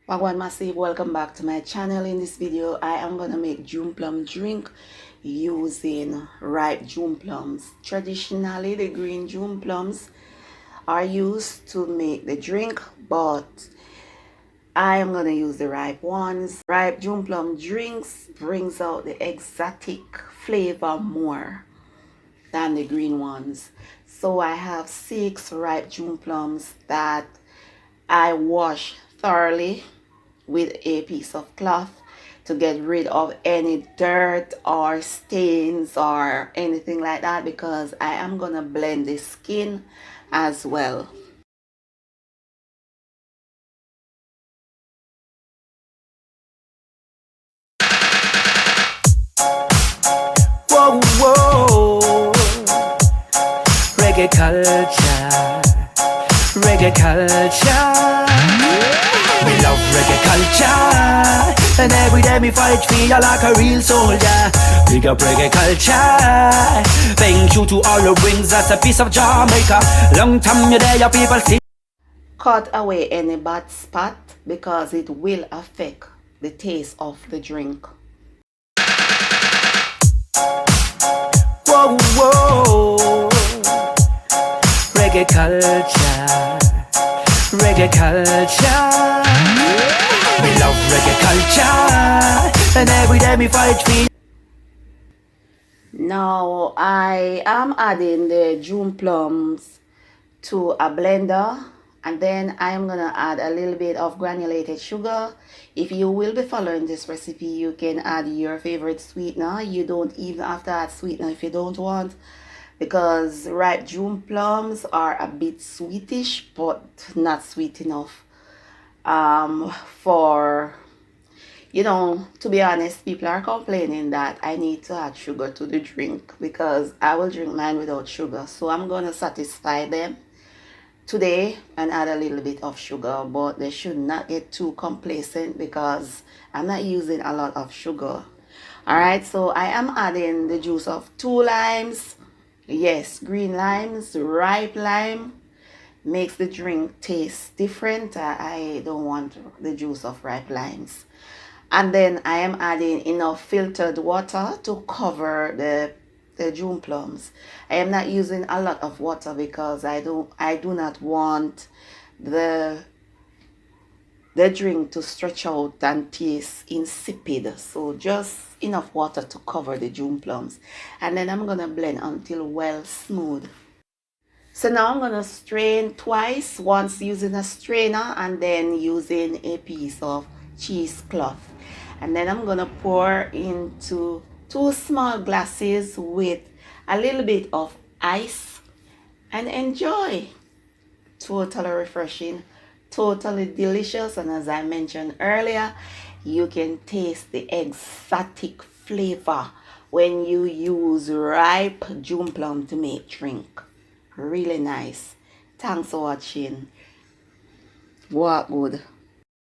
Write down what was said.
Wagwan Massive, welcome back to my channel. In this video, I am gonna make June plum drink using ripe June plums. Traditionally, the green June plums are used to make the drink, but I am gonna use the ripe ones. Ripe June plum drinks brings out the exotic flavor more than the green ones. So I have 6 ripe June plums that I wash thoroughly with a piece of cloth to get rid of any dirt or stains or anything like that, because I am gonna blend the skin as well. Whoa, whoa, reggae culture, reggae culture. We love reggae culture, and every day me fight feel like a real soldier. Big up reggae culture. Thank you to all who brings us a piece of Jamaica. Long time you there, your people see. Cut away any bad spot because it will affect the taste of the drink. Whoa, whoa, reggae culture, reggae culture. We love reggae culture, and every day me fight for. Now I am adding the June plums to a blender, and then I am gonna add a little bit of granulated sugar. If you will be following this recipe, you can add your favorite sweetener. You don't even have to add sweetener if you don't want, because ripe June plums are a bit sweetish, but not sweet enough for, to be honest, people are complaining that I need to add sugar to the drink because I will drink mine without sugar. So I'm going to satisfy them today and add a little bit of sugar, but they should not get too complacent because I'm not using a lot of sugar. Alright, so I am adding the juice of 2 limes. Yes, green limes, ripe lime makes the drink taste different. I don't want the juice of ripe limes. And then I am adding enough filtered water to cover the June plums. I am not using a lot of water because I do not want the drink to stretch out and taste insipid. So just enough water to cover the June plums. And then I'm gonna blend until well smooth. So now I'm gonna strain twice, once using a strainer and then using a piece of cheesecloth. And then I'm gonna pour into 2 small glasses with a little bit of ice and enjoy. Totally refreshing, totally delicious, and as I mentioned earlier, you can taste the exotic flavor when you use ripe June plum to make drink. Really nice. Thanks for watching. What good.